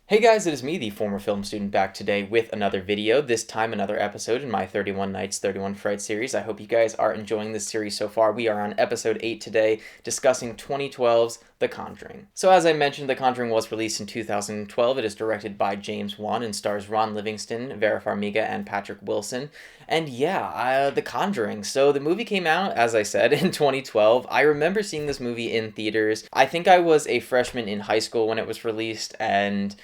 Hey guys, it is me, the former film student, back today with another video, this time another episode in my 31 Nights, 31 Frights series. I hope you guys are enjoying this series so far. We are on episode 8 today, discussing 2012's The Conjuring. So as I mentioned, The Conjuring was released in 2012. It is directed by James Wan and stars Ron Livingston, Vera Farmiga, and Patrick Wilson. And yeah, The Conjuring. So the movie came out, as I said, in 2012. I remember seeing this movie in theaters. I think I was a freshman in high school when it was released, and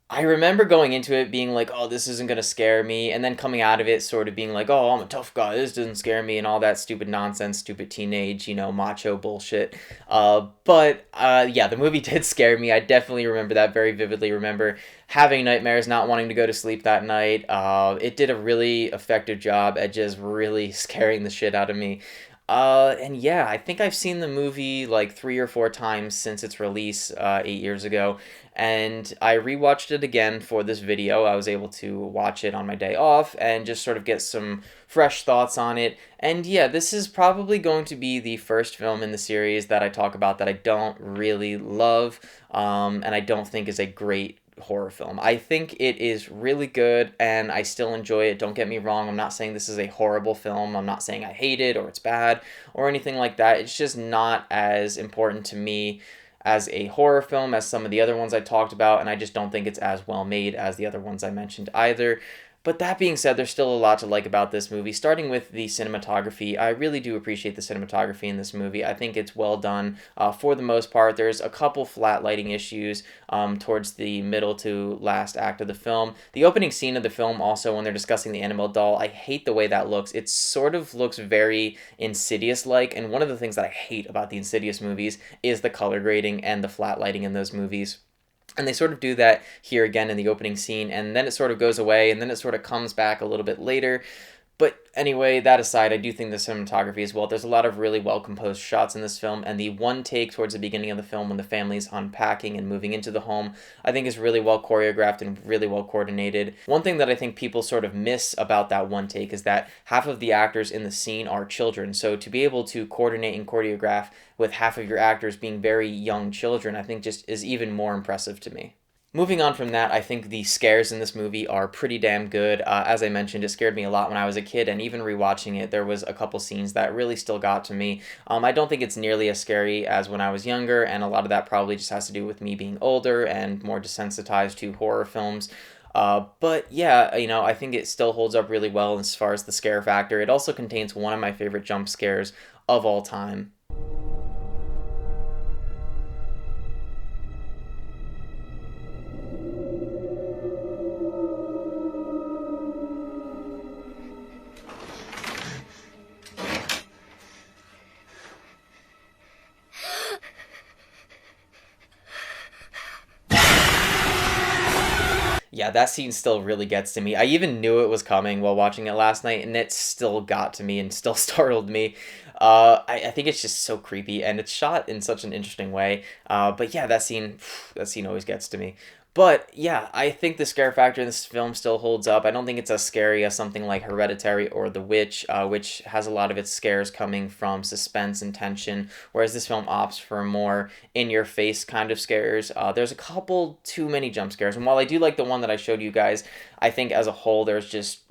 I remember going into it being like, oh, this isn't going to scare me, and then coming out of it sort of being like, oh, I'm a tough guy, this doesn't scare me, and all that stupid nonsense, stupid teenage, macho bullshit. But yeah, the movie did scare me. I definitely remember that very vividly. Remember having nightmares, not wanting to go to sleep that night. It did a really effective job at just really scaring the shit out of me. And yeah, I think I've seen the movie like 3 or 4 times since its release 8 years ago, and I rewatched it again for this video. I was able to watch it on my day off and just sort of get some fresh thoughts on it. And yeah, this is probably going to be the first film in the series that I talk about that I don't really love, and I don't think is a great horror film. I think it is really good and I still enjoy it. Don't get me wrong. I'm not saying this is a horrible film. I'm not saying I hate it or it's bad or anything like that. It's just not as important to me as a horror film as some of the other ones I talked about, and I just don't think it's as well made as the other ones I mentioned either. But that being said, there's still a lot to like about this movie, starting with the cinematography. I really do appreciate the cinematography in this movie. I think it's well done for the most part. There's a couple flat lighting issues towards the middle to last act of the film. The opening scene of the film, also, when they're discussing the Annabelle doll, I hate the way that looks. It sort of looks very Insidious-like, and one of the things that I hate about the Insidious movies is the color grading and the flat lighting in those movies. And they sort of do that here again in the opening scene, and then it sort of goes away, and then it sort of comes back a little bit later. But anyway, that aside, I do think the cinematography as well. There's a lot of really well composed shots in this film, and the one take towards the beginning of the film when the family's unpacking and moving into the home, I think is really well choreographed and really well coordinated. One thing that I think people sort of miss about that one take is that half of the actors in the scene are children. So to be able to coordinate and choreograph with half of your actors being very young children, I think just is even more impressive to me. Moving on from that, I think the scares in this movie are pretty damn good. As I mentioned, it scared me a lot when I was a kid, and even rewatching it, there was a couple scenes that really still got to me. I don't think it's nearly as scary as when I was younger, and a lot of that probably just has to do with me being older and more desensitized to horror films. But yeah, I think it still holds up really well as far as the scare factor. It also contains one of my favorite jump scares of all time. Yeah, that scene still really gets to me. I even knew it was coming while watching it last night, and it still got to me and still startled me. I think it's just so creepy, and it's shot in such an interesting way. But yeah, that scene always gets to me. But yeah, I think the scare factor in this film still holds up. I don't think it's as scary as something like Hereditary or The Witch, which has a lot of its scares coming from suspense and tension, whereas this film opts for more in-your-face kind of scares. There's a couple too many jump scares, and while I do like the one that I showed you guys, I think as a whole there's just,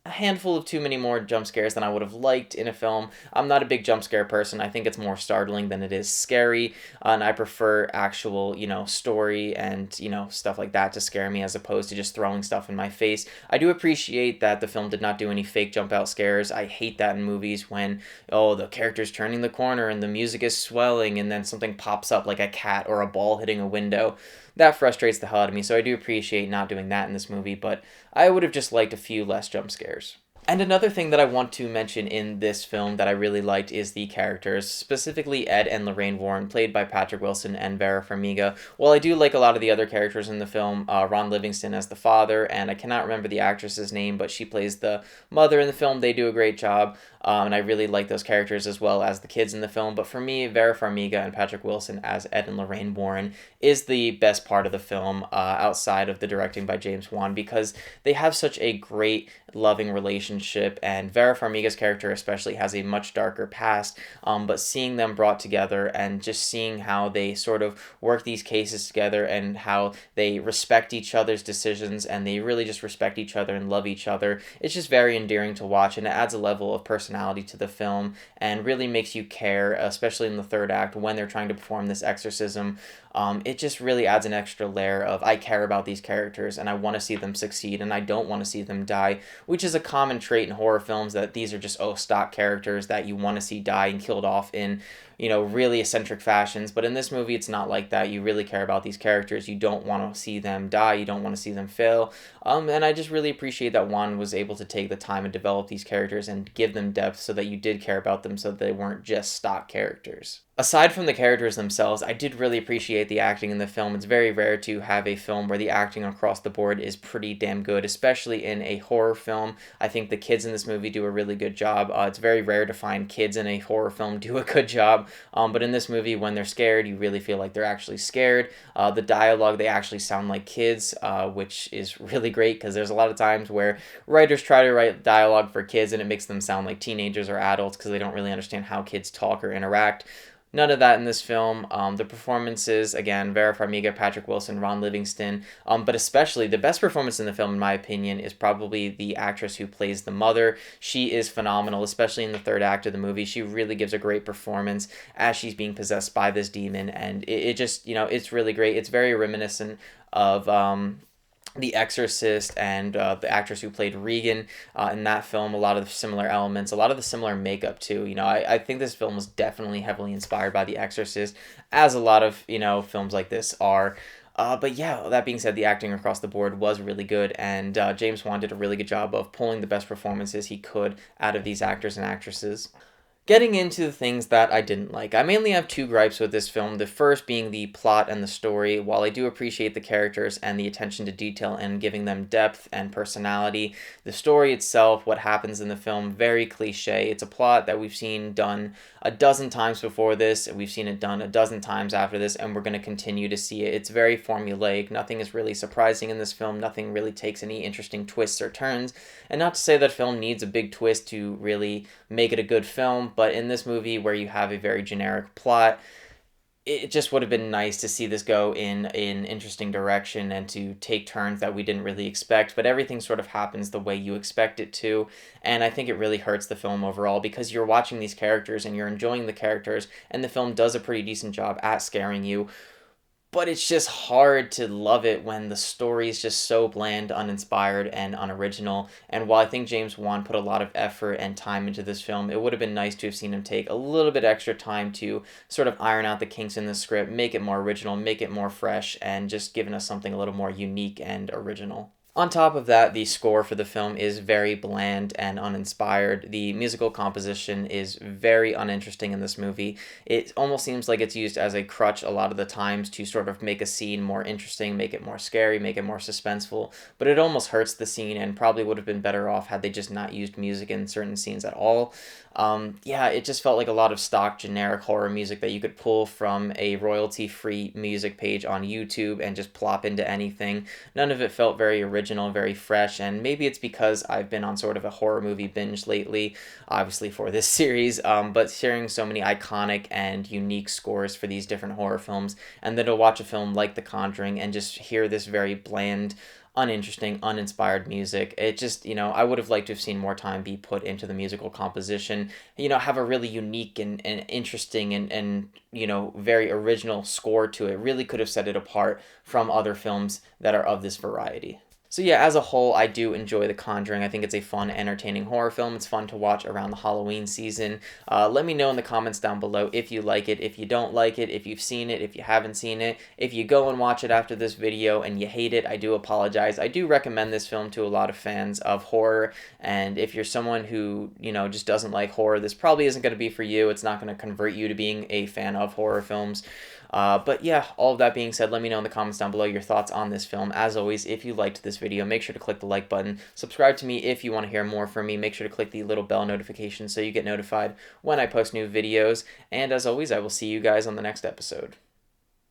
a handful of too many more jump scares than I would have liked in a film. I'm not a big jump scare person. I think it's more startling than it is scary, and I prefer actual, story and, stuff like that to scare me as opposed to just throwing stuff in my face. I do appreciate that the film did not do any fake jump out scares. I hate that in movies when, oh, the character's turning the corner and the music is swelling and then something pops up like a cat or a ball hitting a window. That frustrates the hell out of me, so I do appreciate not doing that in this movie, but I would have just liked a few less jump scares. And another thing that I want to mention in this film that I really liked is the characters, specifically Ed and Lorraine Warren, played by Patrick Wilson and Vera Farmiga. While I do like a lot of the other characters in the film, Ron Livingston as the father, and I cannot remember the actress's name, but she plays the mother in the film. They do a great job, and I really like those characters as well as the kids in the film. But for me, Vera Farmiga and Patrick Wilson as Ed and Lorraine Warren is the best part of the film outside of the directing by James Wan, because they have such a great, loving relationship relationship, and Vera Farmiga's character especially has a much darker past, but seeing them brought together and just seeing how they sort of work these cases together and how they respect each other's decisions and they really just respect each other and love each other, it's just very endearing to watch, and it adds a level of personality to the film and really makes you care, especially in the third act when they're trying to perform this exorcism. It just really adds an extra layer of I care about these characters and I want to see them succeed and I don't want to see them die, which is a common trait in horror films, that these are just stock characters that you want to see die and killed off in really eccentric fashions. But in this movie, it's not like that. You really care about these characters. You don't want to see them die. You don't want to see them fail. And I just really appreciate that Juan was able to take the time and develop these characters and give them depth so that you did care about them, so that they weren't just stock characters. Aside from the characters themselves, I did really appreciate the acting in the film. It's very rare to have a film where the acting across the board is pretty damn good, especially in a horror film. I think the kids in this movie do a really good job. It's very rare to find kids in a horror film do a good job, but in this movie, when they're scared, you really feel like they're actually scared. The dialogue, they actually sound like kids, which is really great, because there's a lot of times where writers try to write dialogue for kids and it makes them sound like teenagers or adults because they don't really understand how kids talk or interact. None of that in this film. The performances, again, Vera Farmiga, Patrick Wilson, Ron Livingston, but especially the best performance in the film, in my opinion, is probably the actress who plays the mother. She is phenomenal, especially in the third act of the movie. She really gives a great performance as she's being possessed by this demon, and it just, it's really great. It's very reminiscent of The Exorcist and the actress who played Regan in that film. A lot of the similar elements, a lot of the similar makeup too. I think this film was definitely heavily inspired by The Exorcist, as a lot of films like this are. But yeah, that being said, the acting across the board was really good, and James Wan did a really good job of pulling the best performances he could out of these actors and actresses. Getting into the things that I didn't like. I mainly have two gripes with this film. The first being the plot and the story. While I do appreciate the characters and the attention to detail and giving them depth and personality, the story itself, what happens in the film, very cliche. It's a plot that we've seen done a dozen times before this, and we've seen it done a dozen times after this, and we're going to continue to see it. It's very formulaic. Nothing is really surprising in this film. Nothing really takes any interesting twists or turns. And not to say that film needs a big twist to really make it a good film, but in this movie where you have a very generic plot, it just would have been nice to see this go in an interesting direction and to take turns that we didn't really expect, but everything sort of happens the way you expect it to, and I think it really hurts the film overall, because you're watching these characters and you're enjoying the characters, and the film does a pretty decent job at scaring you. But it's just hard to love it when the story is just so bland, uninspired, and unoriginal. And while I think James Wan put a lot of effort and time into this film, it would have been nice to have seen him take a little bit extra time to sort of iron out the kinks in the script, make it more original, make it more fresh, and just giving us something a little more unique and original. On top of that, the score for the film is very bland and uninspired. The musical composition is very uninteresting in this movie. It almost seems like it's used as a crutch a lot of the times to sort of make a scene more interesting, make it more scary, make it more suspenseful, but it almost hurts the scene and probably would have been better off had they just not used music in certain scenes at all. Yeah, it just felt like a lot of stock generic horror music that you could pull from a royalty-free music page on YouTube and just plop into anything. None of it felt very original, very fresh, and maybe it's because I've been on sort of a horror movie binge lately, obviously for this series, but hearing so many iconic and unique scores for these different horror films, and then to watch a film like The Conjuring and just hear this very bland, uninteresting, uninspired music. It just, I would have liked to have seen more time be put into the musical composition, have a really unique and interesting and very original score to it. Really could have set it apart from other films that are of this variety. So yeah, as a whole, I do enjoy The Conjuring. I think it's a fun, entertaining horror film. It's fun to watch around the Halloween season. Let me know in the comments down below if you like it, if you don't like it, if you've seen it, if you haven't seen it. If you go and watch it after this video and you hate it, I do apologize. I do recommend this film to a lot of fans of horror, and if you're someone who, just doesn't like horror, this probably isn't going to be for you. It's not going to convert you to being a fan of horror films. But yeah, all of that being said, let me know in the comments down below your thoughts on this film. As always, if you liked this video, make sure to click the like button. Subscribe to me if you want to hear more from me. Make sure to click the little bell notification so you get notified when I post new videos. And as always, I will see you guys on the next episode.